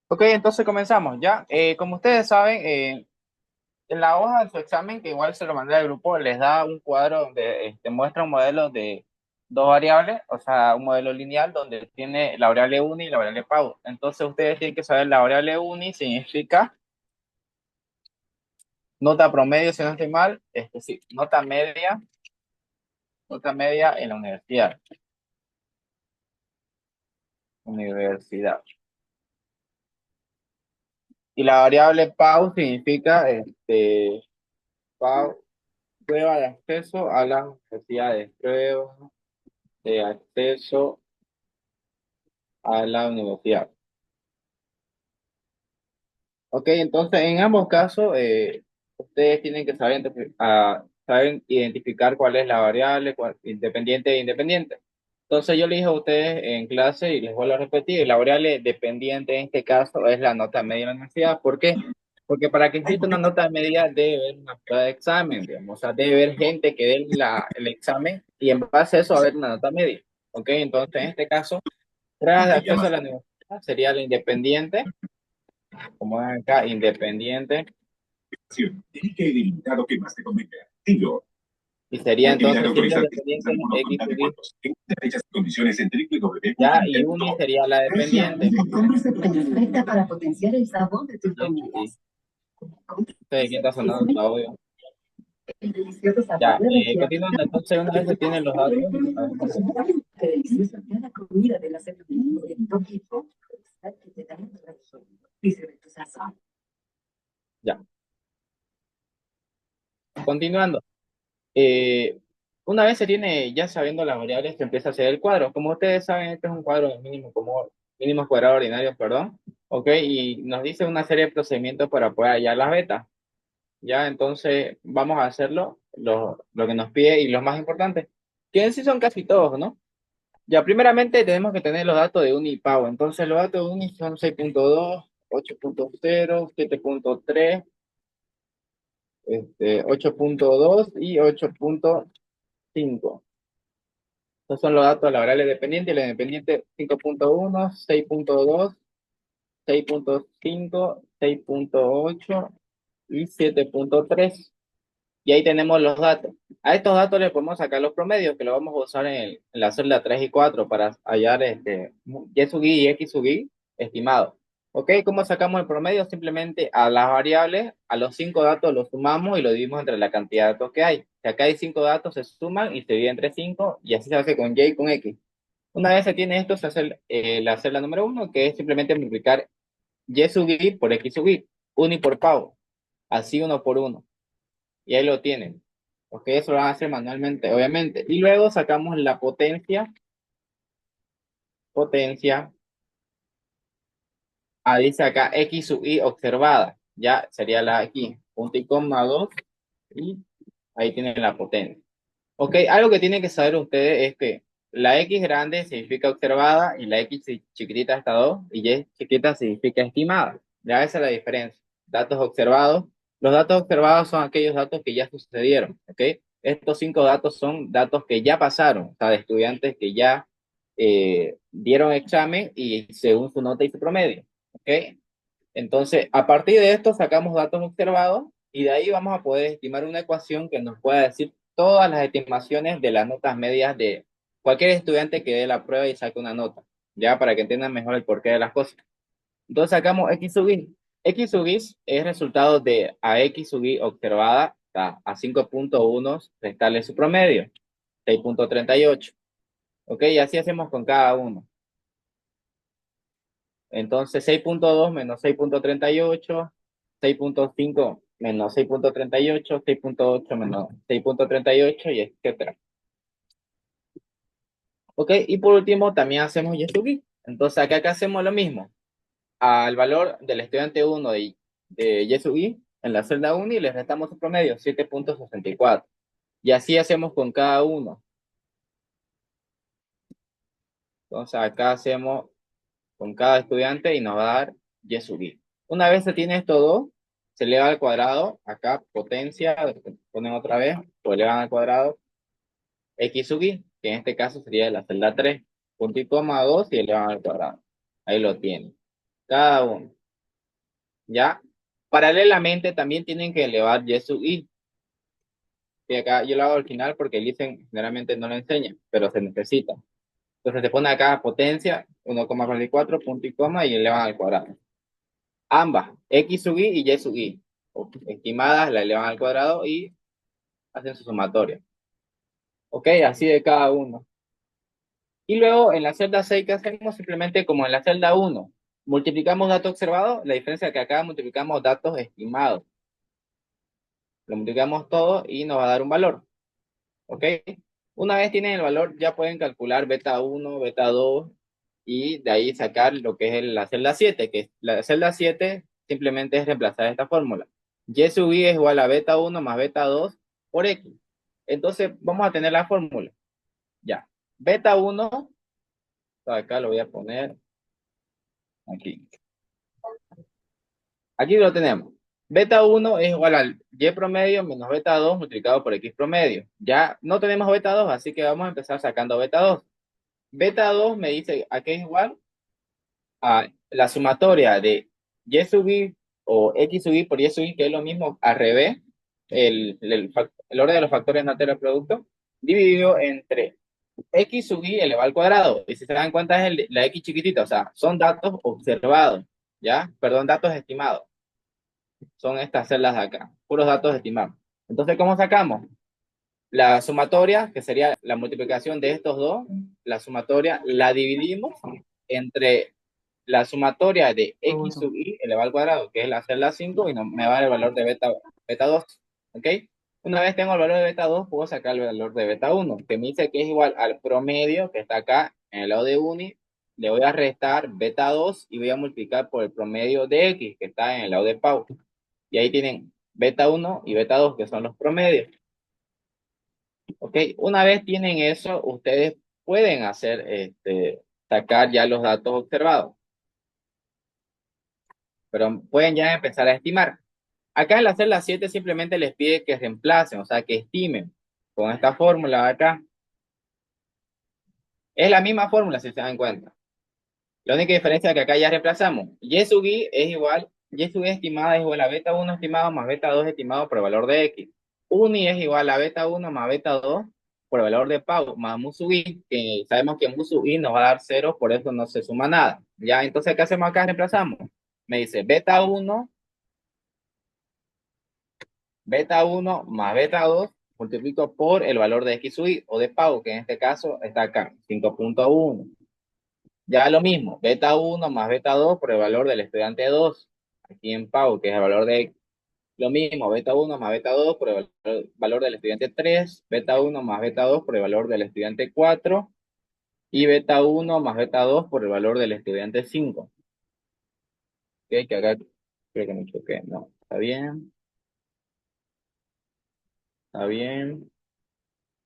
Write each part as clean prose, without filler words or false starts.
Ok, entonces comenzamos ya. Como ustedes saben, en la hoja de su examen, que igual se lo mandé al grupo, les da un cuadro donde muestra un modelo de dos variables, o sea, un modelo lineal donde tiene la variable uni y la variable pau. Entonces ustedes tienen que saber la variable uni significa nota promedio, si no estoy mal, sí, nota media en la universidad. Universidad. Y la variable pau significa pau, prueba de acceso a las universidades, prueba de acceso a la universidad. Ok, entonces en ambos casos ustedes tienen que saber, saben identificar cuál es la variable independiente e independiente. Entonces yo le dije a ustedes en clase y les vuelvo a repetir, la variable dependiente en este caso es la nota media de la universidad. ¿Por qué? Porque para que exista una nota media debe haber una prueba de examen, digamos, o sea, debe haber gente que dé el examen y en base a eso haber una nota media. Ok, entonces en este caso, pruebas de acceso a la universidad sería la independiente, como ven acá, independiente, Elige el ilimitado que más te convenga. Tilo. y sería Actividad entonces siempre autorizada. independiente Algunos X contar sub de Y, fondos. Fechas y condiciones en ya, y uni www.intel.com. sería la Regia dependiente, de compras perfecta para potenciar el sabor de tus Y sub Y. comidas. Ustedes, ¿quién está sonando tu audio? El delicioso sabor Ya, de Regia. continuando, entonces una vez se tienen los datos, a ver, Qué delicioso cada comida de la semana. En Tokio, que te dan el resto. Dice de tu sazón. ya, continuando. Eh, una vez se tiene, ya sabiendo las variables, se empieza a hacer el cuadro. Como ustedes saben, este es un cuadro de mínimo cuadrado ordinario, perdón, ok, y nos dice una serie de procedimientos para poder hallar las betas. Ya, entonces vamos a hacerlo, lo que nos pide y lo más importante, que en sí son casi todos, ¿no? Ya, primeramente tenemos que tener los datos de Uni y Pau. Entonces, los datos de Uni son 6.2, 8.0, 7.3, 8.2 y 8.5. Estos son los datos de la variable dependiente y la independiente 5.1, 6.2, 6.5, 6.8 y 7.3. Y ahí tenemos los datos. A estos datos le podemos sacar los promedios, que lo vamos a usar en la celda 3 y 4 para hallar Y sub i y X sub i estimado. ¿Ok? ¿Cómo sacamos el promedio? Simplemente a las variables, a los 5 datos los sumamos y lo dividimos entre la cantidad de datos que hay. Si acá hay 5 datos, se suman y se divide entre 5 y así se hace con Y y con X. Una vez se tiene esto, se hace la celda número uno, que es simplemente multiplicar Y sub i por X sub i, uno y por pavo, así uno por uno. Y ahí lo tienen. Ok, eso lo van a hacer manualmente, obviamente. Y luego sacamos la potencia, dice acá X sub I observada. Ya sería la aquí, punto y coma 2, y ahí tienen la potencia. Ok, algo que tienen que saber ustedes es que la X grande significa observada y la X chiquitita está 2 y Y chiquita significa estimada. Ya esa es la diferencia. Datos observados. Los datos observados son aquellos datos que ya sucedieron. Ok, estos 5 datos son datos que ya pasaron, o sea, de estudiantes que ya dieron examen y según su nota y su promedio. Ok, entonces a partir de esto sacamos datos observados y de ahí vamos a poder estimar una ecuación que nos pueda decir todas las estimaciones de las notas medias de cualquier estudiante que dé la prueba y saque una nota, ya para que entiendan mejor el porqué de las cosas. Entonces sacamos X sub i. X sub i es resultado de a X sub i observada a 5.1 restarle su promedio, 6.38. Ok, y así hacemos con cada uno. Entonces 6.2 menos 6.38, 6.5 menos 6.38, 6.8 menos 6.38 y etcétera. Ok, y por último también hacemos Yesugi. Entonces acá hacemos lo mismo. Al valor del estudiante uno de Yesugi en la celda 1 y le restamos su promedio, 7.64. Y así hacemos con cada uno. Entonces acá hacemos con cada estudiante y nos va a dar y subir. Una vez se tiene esto dos, se eleva al cuadrado, acá potencia, ponen otra vez, lo elevan al cuadrado, x sub i, que en este caso sería de la celda 3, punto y coma 2 y elevan al cuadrado. Ahí lo tienen. Cada uno. ¿ya? Paralelamente también tienen que elevar y sub i, que acá yo lo hago al final porque el ICEN generalmente no lo enseña, pero se necesita. Entonces se pone acá potencia 1,44 punto y coma y elevan al cuadrado. Ambas, x sub i y sub i, estimadas, la elevan al cuadrado y hacen su sumatoria. ¿Ok? Así de cada uno. Y luego en la celda 6, ¿qué hacemos? Simplemente como en la celda 1, multiplicamos datos observados, la diferencia es que acá multiplicamos datos estimados. Lo multiplicamos todo y nos va a dar un valor. ¿Ok? Una vez tienen el valor, ya pueden calcular beta 1, beta 2 y de ahí sacar lo que es la celda 7, que la celda 7 simplemente es reemplazar esta fórmula. Y sub i es igual a beta 1 más beta 2 por x. Entonces vamos a tener la fórmula. Ya. Beta 1, acá lo voy a poner aquí. Aquí lo tenemos. Beta 1 es igual al y promedio menos beta 2 multiplicado por x promedio. Ya no tenemos beta 2, así que vamos a empezar sacando beta 2. Beta 2 me dice a qué es igual a la sumatoria de y sub i o x sub i por y sub i, que es lo mismo al revés, el orden de los factores naturales del producto, dividido entre x sub i elevado al cuadrado. Y si se dan cuenta es la x chiquitita, o sea, son datos observados, ¿ya? Perdón, datos estimados. Son estas celdas de acá, puros datos estimados. Entonces, ¿cómo sacamos? La sumatoria, que sería la multiplicación de estos dos, la sumatoria la dividimos entre la sumatoria de x sub i elevado al cuadrado, que es la celda 5, y me va a dar el valor de beta 2. ¿Ok? Una vez tengo el valor de beta 2, puedo sacar el valor de beta 1, que me dice que es igual al promedio que está acá en el lado de uni. Le voy a restar beta 2 y voy a multiplicar por el promedio de x, que está en el lado de Pau. Y ahí tienen beta 1 y beta 2, que son los promedios. ¿Ok? Una vez tienen eso, ustedes pueden hacer, sacar ya los datos observados, pero pueden ya empezar a estimar. Acá en la celda 7 simplemente les pide que reemplacen, o sea, que estimen con esta fórmula de acá. Es la misma fórmula si se dan cuenta. La única diferencia es que acá ya reemplazamos. Y sub i es igual, y sub i estimada es igual a beta 1 estimado más beta 2 estimado por el valor de x. Uni es igual a beta 1 más beta 2 por el valor de Pau más mu sub i, que sabemos que mu sub i nos va a dar 0, por eso no se suma nada. Ya, entonces, ¿qué hacemos acá? Reemplazamos. Me dice beta 1 más beta 2 multiplico por el valor de x sub i o de Pau, que en este caso está acá, 5.1. Ya lo mismo, beta 1 más beta 2 por el valor del estudiante 2, aquí en Pau, que es el valor de x. Lo mismo, beta 1 más beta 2 por el valor del estudiante 3, beta 1 más beta 2 por el valor del estudiante 4 y beta 1 más beta 2 por el valor del estudiante 5. Ok, que acá creo que me choqué. No, está bien, está bien,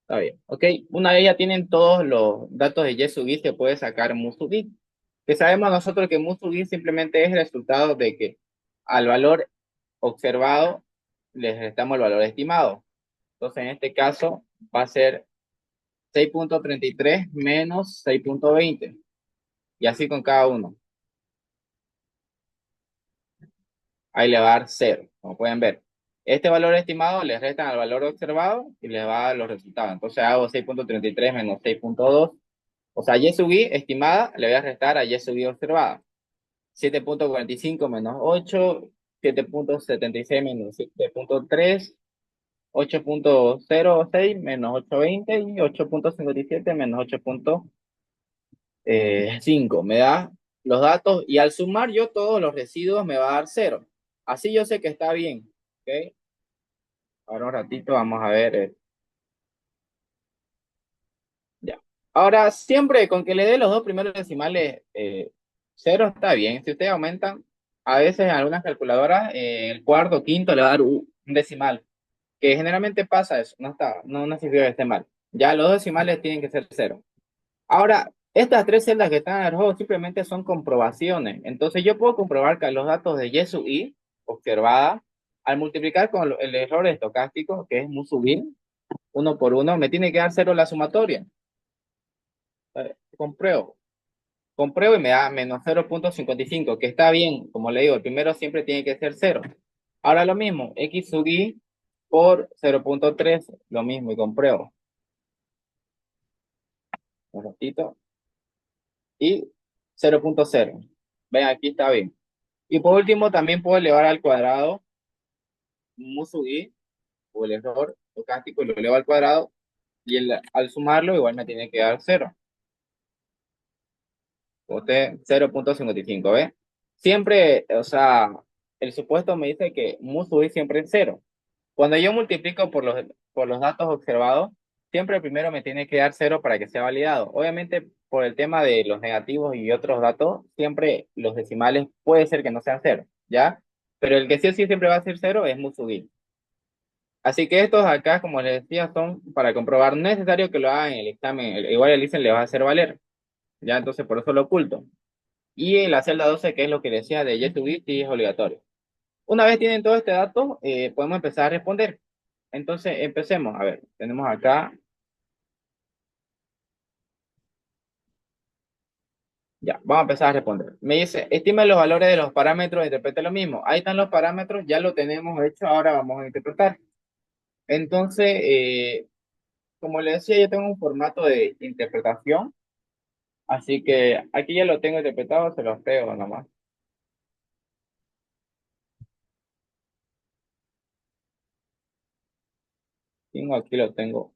está bien. Ok, una vez ya tienen todos los datos de YesUGI, se puede sacar MuSUGI, que sabemos nosotros que MuSUGI simplemente es el resultado de que al valor observado les restamos el valor estimado. Entonces, en este caso va a ser 6.33 menos 6.20. Y así con cada uno. Ahí le va a dar 0, como pueden ver. Este valor estimado le restan al valor observado y les va a dar los resultados. Entonces hago 6.33 menos 6.2. O sea, Y sub i estimada le voy a restar a Y sub i observada. 7.45 menos 8, 7.76 menos 7.3, 8.06 menos 8.20 y 8.57 menos 8.5. Me da los datos y al sumar yo todos los residuos me va a dar 0. Así yo sé que está bien. ¿Ok? Ahora un ratito vamos a ver. Ya. Ahora, siempre con que le dé los dos primeros decimales 0 está bien. Si ustedes aumentan, a veces en algunas calculadoras, el cuarto, quinto le va a dar un decimal. Que generalmente pasa eso. No significa que esté mal. Ya los dos decimales tienen que ser 0. Ahora, estas tres celdas que están en el juego simplemente son comprobaciones. Entonces yo puedo comprobar que los datos de Y sub i observada, al multiplicar con el error estocástico, que es mu sub i, uno por uno, me tiene que dar 0 la sumatoria. Compruebo. compruebo y me da menos 0,55, que está bien, como le digo, el primero siempre tiene que ser cero. Ahora lo mismo, x sub i por 0,3, lo mismo y compruebo. Un ratito. Y 0,0. Ven, aquí está bien. Y por último, también puedo elevar al cuadrado mu sub i, o el error estocástico, lo elevo al cuadrado, y al sumarlo igual me tiene que dar cero. Boté 0,55, ¿ves? Siempre, o sea, el supuesto me dice que mu sub i siempre es cero. Cuando yo multiplico por los datos observados, siempre el primero me tiene que dar cero para que sea validado. Obviamente, por el tema de los negativos y otros datos, siempre los decimales puede ser que no sean cero, ¿ya? Pero el que sí o sí siempre va a ser cero es mu sub i. Así que estos acá, como les decía, son para comprobar. No es necesario que lo hagan en el examen. Igual el ICEN le va a hacer valer, ¿ya? Entonces, por eso lo oculto. Y en la celda 12, que es lo que decía de Yes to Be, sí es obligatorio. Una vez tienen todo este dato, podemos empezar a responder. Entonces, empecemos. A ver, tenemos acá, ya, vamos a empezar a responder. Me dice, estima los valores de los parámetros, interprete lo mismo. Ahí están los parámetros, ya lo tenemos hecho, ahora vamos a interpretar. Entonces, como le decía, yo tengo un formato de interpretación, así que aquí ya lo tengo interpretado, se los pego nomás. Aquí lo tengo.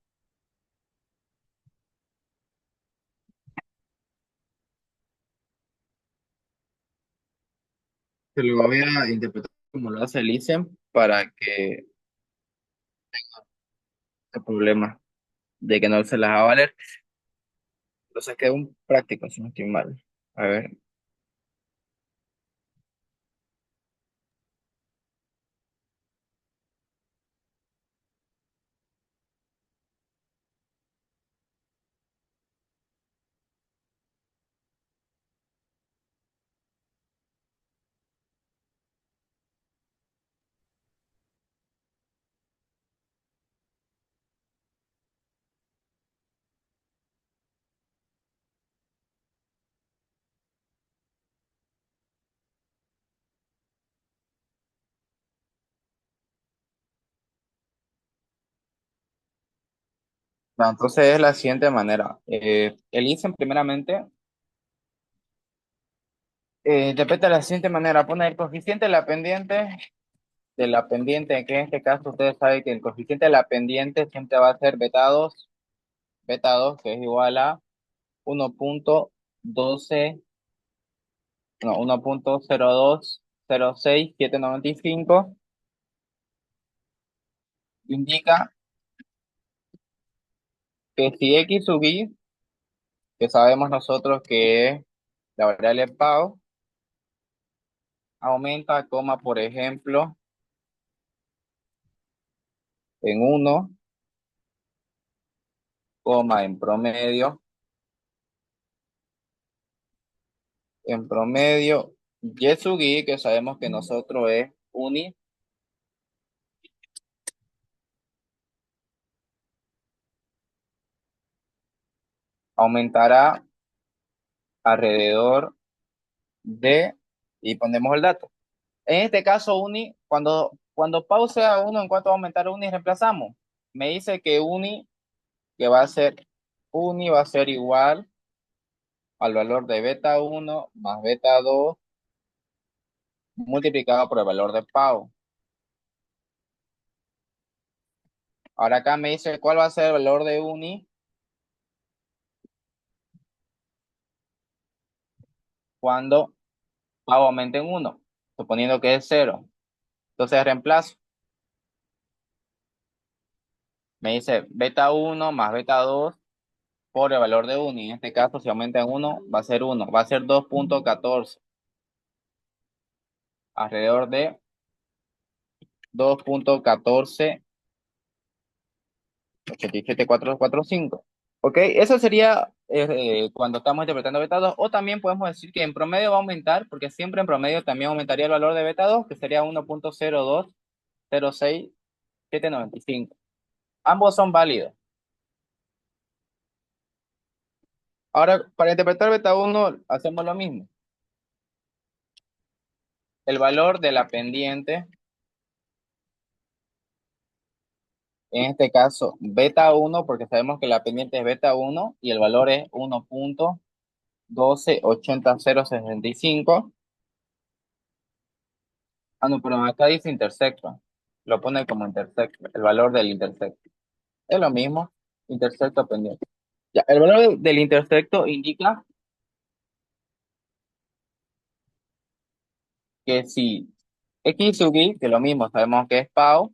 Se lo voy a interpretar como lo hace el ICEM para que el problema de que no se las va a valer. Lo saqué de un práctico, si no estoy mal. A ver. Entonces es la siguiente manera. El ICEM primeramente interpreta de la siguiente manera. Pone el coeficiente de la pendiente, que en este caso ustedes saben que el coeficiente de la pendiente siempre va a ser beta 2 que es igual a 1,12, no, 1,0206795, indica que si x sub i, que sabemos nosotros que es la variable PAO, aumenta, coma, por ejemplo, en uno, coma, en promedio, y sub i, que sabemos que nosotros es uni, aumentará alrededor de, y ponemos el dato. En este caso, uni, cuando pause a uno, ¿en cuánto va a aumentar uni? Reemplazamos. Me dice que uni va a ser igual al valor de beta uno más beta 2 multiplicado por el valor de Pau. Ahora acá me dice cuál va a ser el valor de uni cuando Pau aumente en uno, suponiendo que es cero. Entonces reemplazo. Me dice beta uno más beta 2 por el valor de uni. En este caso, si aumenta en uno, va a ser uno. Va a ser 2,14. Alrededor de 2,1487,445. ¿Ok? Eso sería cuando estamos interpretando beta 2. O también podemos decir que en promedio va a aumentar, porque siempre en promedio también aumentaría el valor de beta 2, que sería 1,0206795. Ambos son válidos. Ahora, para interpretar beta uno hacemos lo mismo. El valor de la pendiente, en este caso beta uno, porque sabemos que la pendiente es beta uno y el valor es 1.128065. Ah, no, pero acá dice intersecto. Lo pone como intersecto, el valor del intersecto. Es lo mismo, intersecto pendiente. Ya, el valor del intersecto indica que si X sub I, que lo mismo sabemos que es PAU,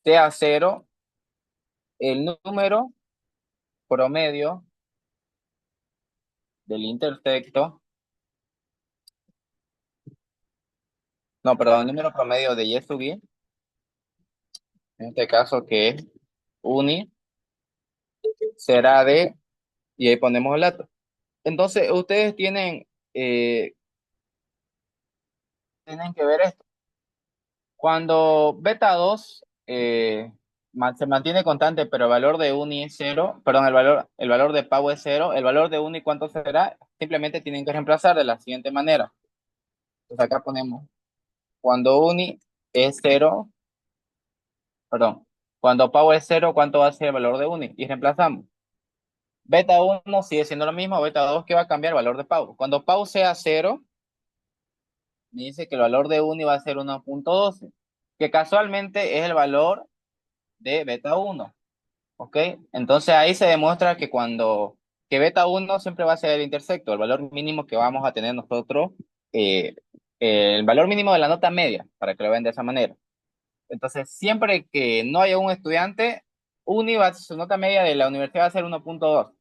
sea cero, el número promedio del intersecto, no, perdón, el número promedio de Y sub I, en este caso que es uni, será de, y ahí ponemos el dato. Entonces, ustedes tienen que ver esto. Cuando beta 2 se mantiene constante, pero el valor de uni es cero, perdón, el valor de Pau es cero, el valor de uni, ¿cuánto será? Simplemente tienen que reemplazar de la siguiente manera. Entonces acá ponemos, cuando uni es cero, perdón, cuando Pau es cero, ¿cuánto va a ser el valor de uni? Y reemplazamos. Beta uno sigue siendo lo mismo, beta 2 ¿qué va a cambiar? El valor de Pau. Cuando Pau sea cero, me dice que el valor de uni va a ser 1.12, que casualmente es el valor de beta uno. ¿Ok? Entonces ahí se demuestra que beta uno siempre va a ser el intersecto, el valor mínimo que vamos a tener nosotros, eh, el valor mínimo de la nota media, para que lo vean de esa manera. Entonces, siempre que no haya un estudiante, su nota media de la universidad va a ser 1.2.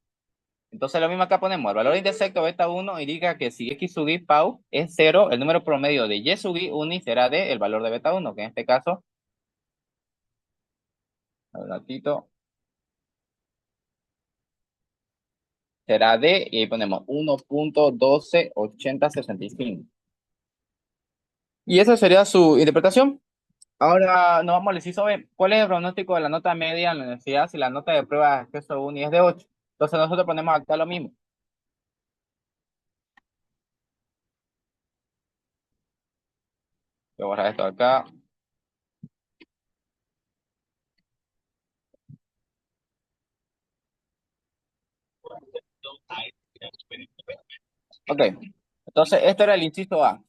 Entonces, lo mismo acá ponemos, el valor de intersecto beta uno indica que si X sub I Pau es cero, el número promedio de Y sub I uni será de el valor de beta uno, que en este caso, un ratito, será D y ahí ponemos 1.128065. Y esa sería su interpretación. Ahora nos vamos al inciso B. ¿Cuál es el pronóstico de la nota media en la universidad si la nota de prueba de acceso uni es de 8? Entonces nosotros ponemos acá lo mismo. Voy a borrar esto acá. Ok. Entonces esto era el inciso A.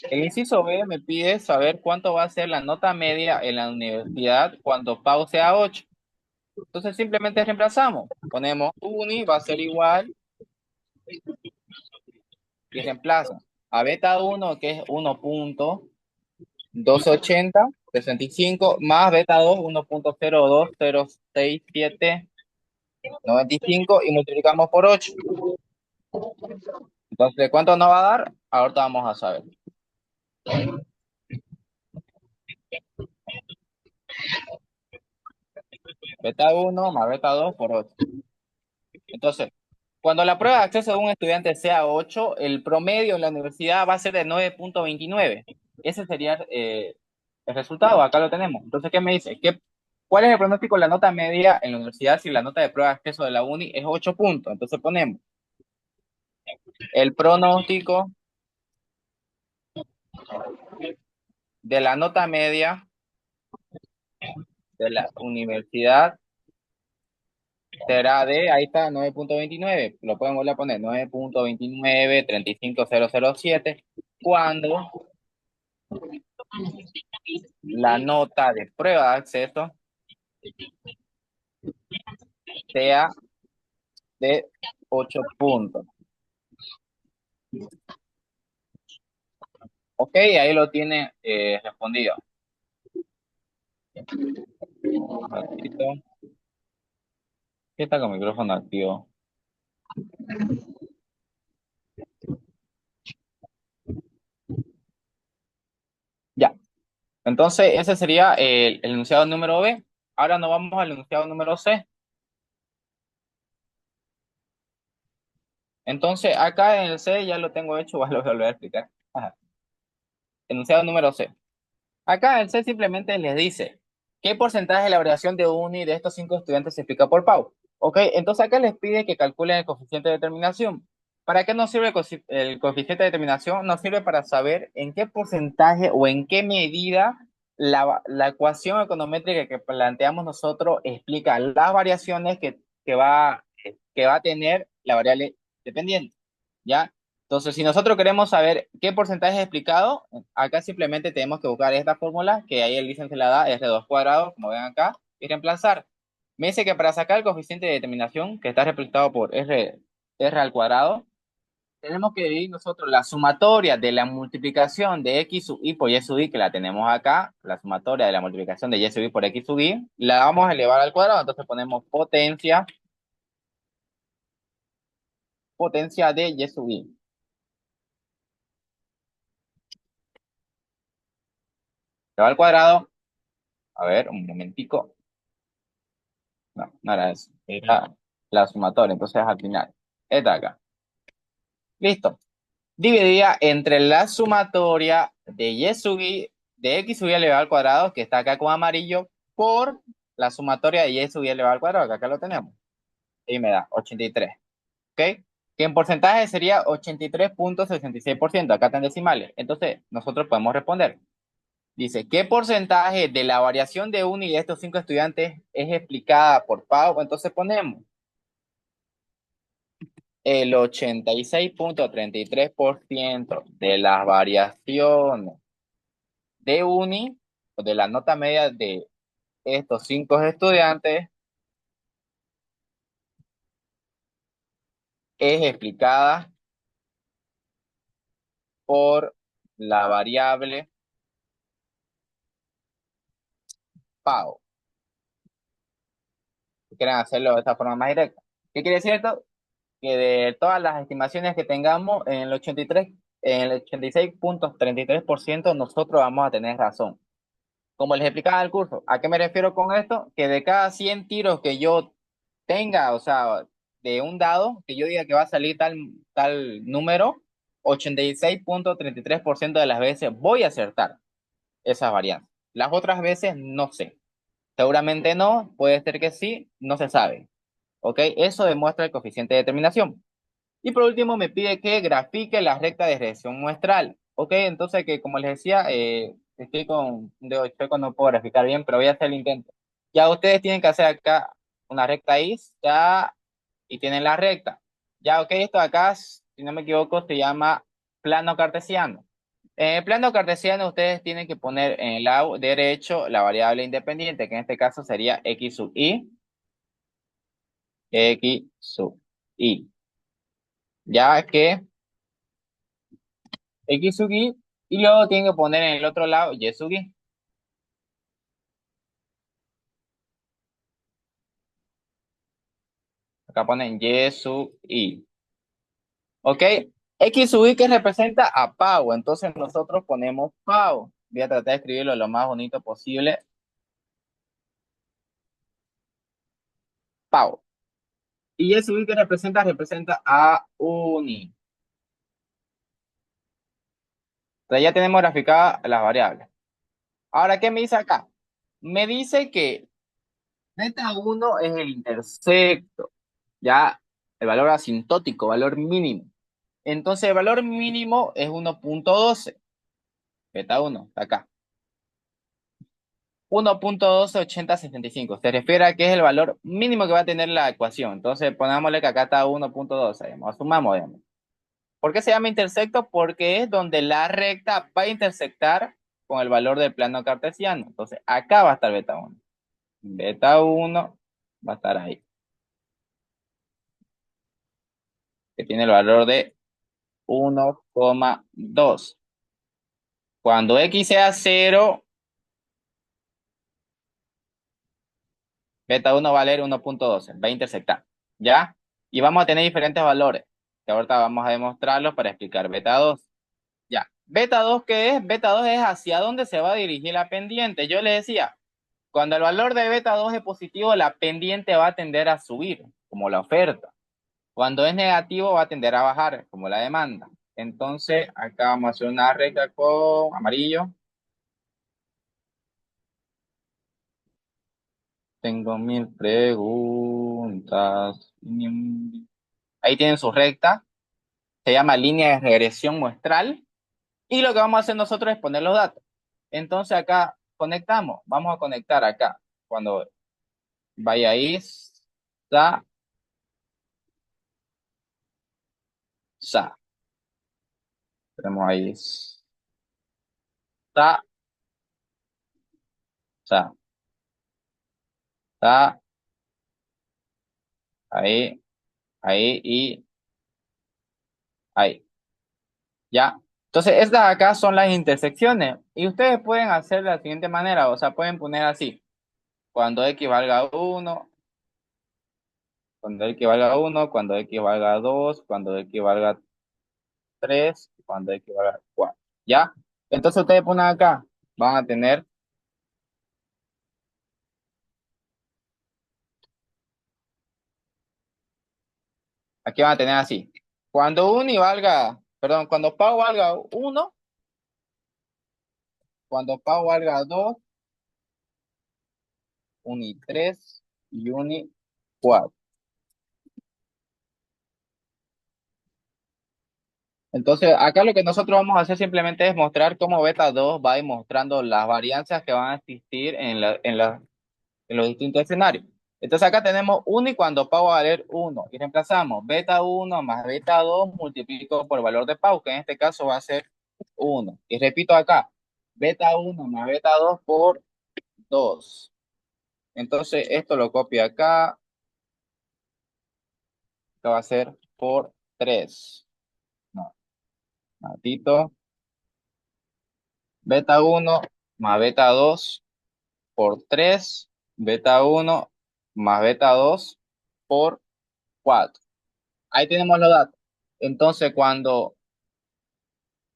El inciso B me pide saber cuánto va a ser la nota media en la universidad cuando PAU sea 8. Entonces simplemente reemplazamos. Ponemos uni va a ser igual y reemplaza a beta uno que es 1.28065 más beta 2 1.0206795 y multiplicamos por 8. Entonces, ¿cuánto nos va a dar? Ahorita vamos a saber. Beta uno más beta 2 por 8. Entonces, cuando la prueba de acceso de un estudiante sea 8, el promedio en la universidad va a ser de 9.29. Ese sería el resultado, acá lo tenemos. Entonces, ¿qué me dice? ¿Cuál es el pronóstico de la nota media en la universidad si la nota de prueba de acceso de la uni es 8 puntos? Entonces ponemos el pronóstico de la nota media de la universidad será de, ahí está, 9.29. Lo pueden volver a poner, 9.29 35007, cuando la nota de prueba de acceso sea de 8 puntos. Ok, ahí lo tiene respondido. Un ratito. ¿Qué está con micrófono activo? Ya. Entonces, ese sería el enunciado número B. Ahora nos vamos al enunciado número C. Entonces, acá en el C ya lo tengo hecho, voy a volver a explicar. Ajá. Enunciado número C. Acá el C simplemente les dice, ¿qué porcentaje de la variación de UNI de estos 5 estudiantes se explica por Pau? Ok, entonces acá les pide que calculen el coeficiente de determinación. ¿Para qué nos sirve el coeficiente de determinación? Nos sirve para saber en qué porcentaje o en qué medida la ecuación econométrica que planteamos nosotros explica las variaciones que va a tener la variable dependiente. ¿Ya? Entonces, si nosotros queremos saber qué porcentaje es explicado, acá simplemente tenemos que buscar esta fórmula, que ahí el dicen se la da, es de 2 cuadrados, como ven acá, y reemplazar. Me dice que para sacar el coeficiente de determinación, que está representado por R al cuadrado, tenemos que dividir nosotros la sumatoria de la multiplicación de X sub I por Y sub I, que la tenemos acá, la sumatoria de la multiplicación de Y sub I por X sub I, la vamos a elevar al cuadrado, entonces ponemos potencia de Y sub I. Elevado al cuadrado, a ver, un momentico. No, no era eso. Era la sumatoria. Entonces al final. Esta de acá. Listo. Dividida entre la sumatoria de y sub i, de x sub i elevado al cuadrado, que está acá con amarillo, por la sumatoria de y sub i elevado al cuadrado, que acá lo tenemos. Y me da 83. ¿Ok? Que en porcentaje sería 83,66%. Acá están decimales. Entonces nosotros podemos responder. Dice, ¿qué porcentaje de la variación de uno y de estos 5 estudiantes es explicada por Pau? Entonces ponemos el 86,33% de las variaciones de UNI, o de la nota media de estos 5 estudiantes, es explicada por la variable Pau. Si quieren hacerlo de esta forma más directa. ¿Qué quiere decir esto? Que de todas las estimaciones que tengamos, en el 86,33% nosotros vamos a tener razón. Como les explicaba en el curso, ¿a qué me refiero con esto? Que de cada 100 tiros que yo tenga, o sea, de un dado, que yo diga que va a salir tal número, 86,33% de las veces voy a acertar esas variantes. Las otras veces no sé. Seguramente no, puede ser que sí, no se sabe. ¿Ok? Eso demuestra el coeficiente de determinación. Y por último me pide que grafique la recta de regresión muestral. Ok, entonces que como les decía, estoy con un dedo chueco, no puedo graficar bien, pero voy a hacer el intento. Ya ustedes tienen que hacer acá una recta Y, ya, y tienen la recta. Ya, ok, esto acá, si no me equivoco, se llama plano cartesiano. En el plano cartesiano ustedes tienen que poner en el lado derecho la variable independiente, que en este caso sería x sub i, x sub i. Ya que X sub i, y luego tienen que poner en el otro lado Y sub i. Acá ponen Y sub i. ¿Ok? X sub i que representa a Pau. Entonces nosotros ponemos Pau. Voy a tratar de escribirlo lo más bonito posible. Pau. Y Y sub i que representa a uni. Entonces ya tenemos graficadas las variables. Ahora, ¿qué me dice acá? Me dice que beta 1 es el intersecto. Ya el valor asintótico, valor mínimo. Entonces el valor mínimo es 1,12. Beta 1 está acá. 1,128075. Se refiere a que es el valor mínimo que va a tener la ecuación. Entonces ponámosle que acá está 1,12. Sumamos, digamos. ¿Por qué se llama intersecto? Porque es donde la recta va a intersectar con el valor del plano cartesiano. Entonces acá va a estar beta 1. Beta 1 va a estar ahí. Que tiene el valor de 1,2. Cuando X sea 0, beta 1 va a valer 1,12, va a intersectar, ¿ya? Y vamos a tener diferentes valores, que ahorita vamos a demostrarlos para explicar beta 2. Ya. Beta 2, ¿qué es? Beta 2 es hacia dónde se va a dirigir la pendiente. Yo le decía, cuando el valor de beta 2 es positivo, la pendiente va a tender a subir, como la oferta. Cuando es negativo, va a tender a bajar, como la demanda. Entonces, acá vamos a hacer una recta con amarillo. Tengo mil preguntas. Ahí tienen su recta. Se llama línea de regresión muestral. Y lo que vamos a hacer nosotros es poner los datos. Entonces acá conectamos. Vamos a conectar acá. Cuando vaya ahí, sa, sa. Tenemos ahí, sa, sa, sa, ahí, ahí y ahí. ¿Ya? Entonces, estas acá son las intersecciones. Y ustedes pueden hacer de la siguiente manera. O sea, pueden poner así. Cuando X valga uno, cuando X valga uno, cuando X valga 2, cuando X valga 3, cuando X valga 4. ¿Ya? Entonces ustedes ponen acá. Van a tener, aquí van a tener así. Cuando uni valga, perdón, cuando Pau valga uno, cuando Pau valga 2, uni 3 y uni 4. Entonces, acá lo que nosotros vamos a hacer simplemente es mostrar cómo beta 2 va a ir mostrando las varianzas que van a existir en los distintos escenarios. Entonces, acá tenemos 1 y cuando Pau va a valer 1 y reemplazamos beta 1 más beta 2 multiplico por el valor de Pau, que en este caso va a ser 1. Y repito acá, beta 1 más beta 2 por 2. Entonces, esto lo copio acá, que va a ser por 3. No, matito. Beta 1 más beta 2 por 3, beta 1 más beta 2 por 4. Ahí tenemos los datos. Entonces, cuando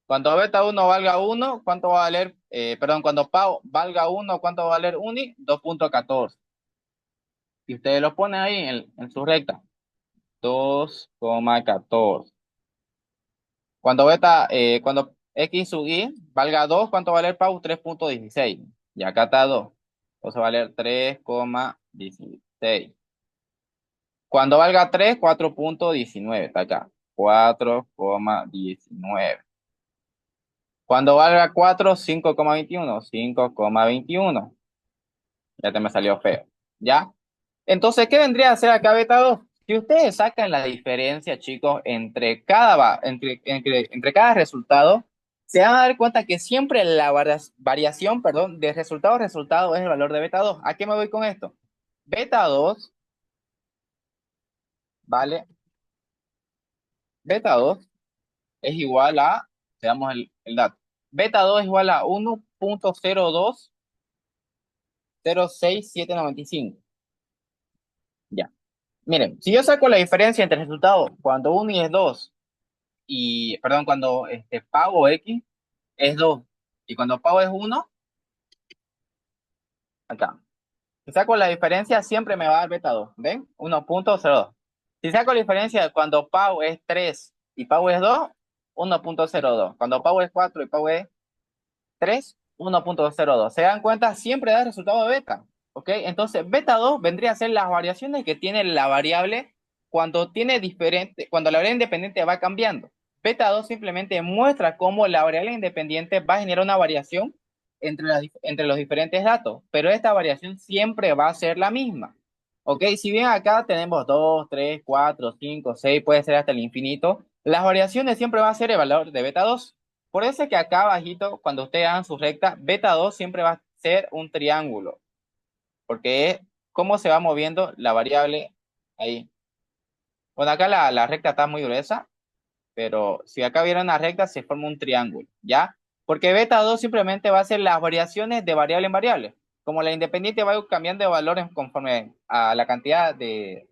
beta 1 valga 1, ¿cuánto va a valer? Perdón, cuando Pau valga 1, ¿cuánto va a valer uni? 2.14. Y ustedes lo ponen ahí en su recta. 2,14. Cuando X sub Y valga 2, ¿cuánto va a valer Pau? 3.16. Y acá está 2. Entonces va a valer 3,16. Cuando valga 3, 4.19. Está acá. 4,19. Cuando valga 4, 5,21. 5,21. Ya te me salió feo. ¿Ya? Entonces, ¿qué vendría a ser acá beta 2? Si ustedes sacan la diferencia, chicos, entre cada resultado, se van a dar cuenta que siempre la variación, perdón, de resultado a resultado es el valor de beta 2. ¿A qué me voy con esto? Beta 2, ¿vale? Beta 2 es igual a, veamos el dato. Beta 2 es igual a 1.0206795. Ya. Miren, si yo saco la diferencia entre resultados cuando uni es 2 y, perdón, cuando pago X es 2 y cuando pago es 1, acá. Si saco la diferencia siempre me va a dar beta 2, ¿ven? 1.02. Si saco la diferencia cuando pago es 3 y pago es 2, 1.02. Cuando pago es 4 y pago es 3, 1.02. ¿Se dan cuenta? Siempre da resultado de beta. ¿Ok? Entonces, beta 2 vendría a ser las variaciones que tiene la variable cuando la variable independiente va cambiando. Beta 2 simplemente muestra cómo la variable independiente va a generar una variación entre los diferentes datos, pero esta variación siempre va a ser la misma. ¿Ok? Si bien acá tenemos 2, 3, 4, 5, 6, puede ser hasta el infinito, las variaciones siempre va a ser el valor de beta 2. Por eso es que acá abajito, cuando ustedes hagan su recta, beta 2 siempre va a ser un triángulo, porque es cómo se va moviendo la variable ahí. Bueno, acá la recta está muy gruesa, pero si acá viera una recta, se forma un triángulo, ¿ya? Porque beta 2 simplemente va a ser las variaciones de variable en variable. Como la independiente va a ir cambiando de valores conforme a la cantidad de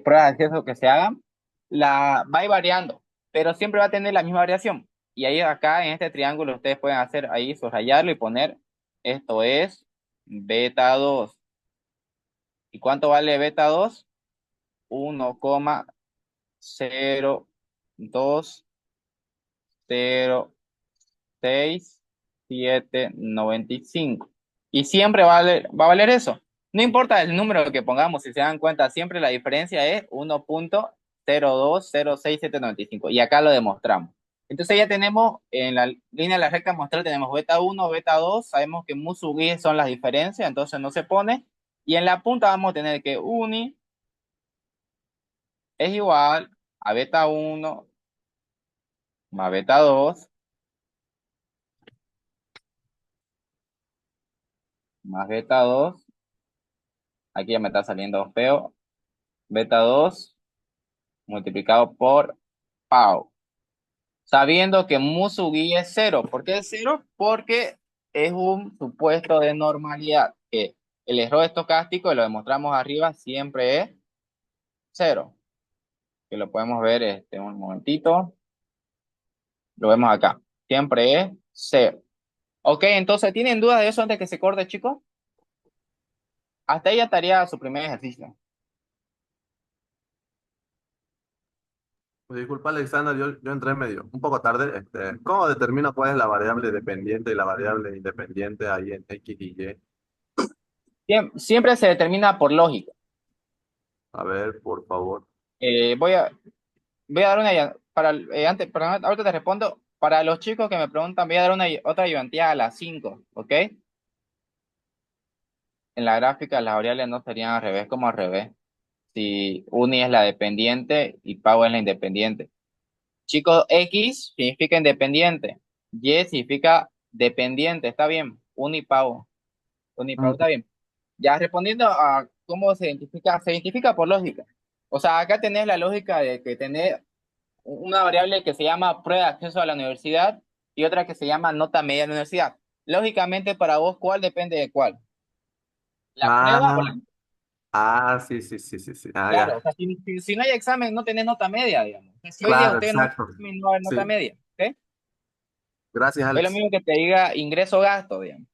pruebas de acceso que se hagan, la va a ir variando, pero siempre va a tener la misma variación. Y ahí acá en este triángulo ustedes pueden hacer ahí, subrayarlo y poner, esto es beta 2. ¿Y cuánto vale beta 2? 1,0206,795. Y siempre va a valer eso. No importa el número que pongamos, si se dan cuenta, siempre la diferencia es 1.0206795. Y acá lo demostramos. Entonces ya tenemos en la línea de la recta muestral, tenemos beta 1, beta 2. Sabemos que mu sub i son las diferencias, entonces no se pone. Y en la punta vamos a tener que uni es igual a beta 1 más beta 2 más beta 2. Aquí ya me está saliendo feo. Beta 2 multiplicado por pau. Sabiendo que mu sub i es cero. ¿Por qué es cero? Porque es un supuesto de normalidad, que el error estocástico, y lo demostramos arriba, siempre es cero. Que lo podemos ver un momentito. Lo vemos acá. Siempre es cero. Ok, entonces, ¿tienen dudas de eso antes que se corte, chicos? Hasta ahí ya estaría su primer ejercicio. Disculpa, Alexander, yo entré medio, un poco tarde. ¿Cómo determino cuál es la variable dependiente y la variable independiente ahí en X y Y? Siempre se determina por lógica. A ver, por favor. Eh, voy a, voy a dar ahorita te respondo. Para los chicos que me preguntan, voy a dar otra ayudantía a las 5, ¿ok? En la gráfica las variables no serían al revés, como al revés. Si uni es la dependiente y pau es la independiente. Chicos, X significa independiente, Y significa dependiente, está bien. Uni pau, está bien. Ya respondiendo a cómo se identifica por lógica. O sea, acá tenés la lógica de que tenés una variable que se llama prueba de acceso a la universidad y otra que se llama nota media de la universidad. Lógicamente, para vos, ¿cuál depende de cuál? ¿La prueba o la... Ah, sí, sí, sí, sí, sí. Ah, Claro, o ya. sea, si no hay examen, no tenés nota media, digamos. O sea, si hoy día Claro, usted no hay exacto. examen, no va a haber nota Sí. media. ¿Ok? Gracias, Es lo Alex. mismo que te diga ingreso-gasto, digamos.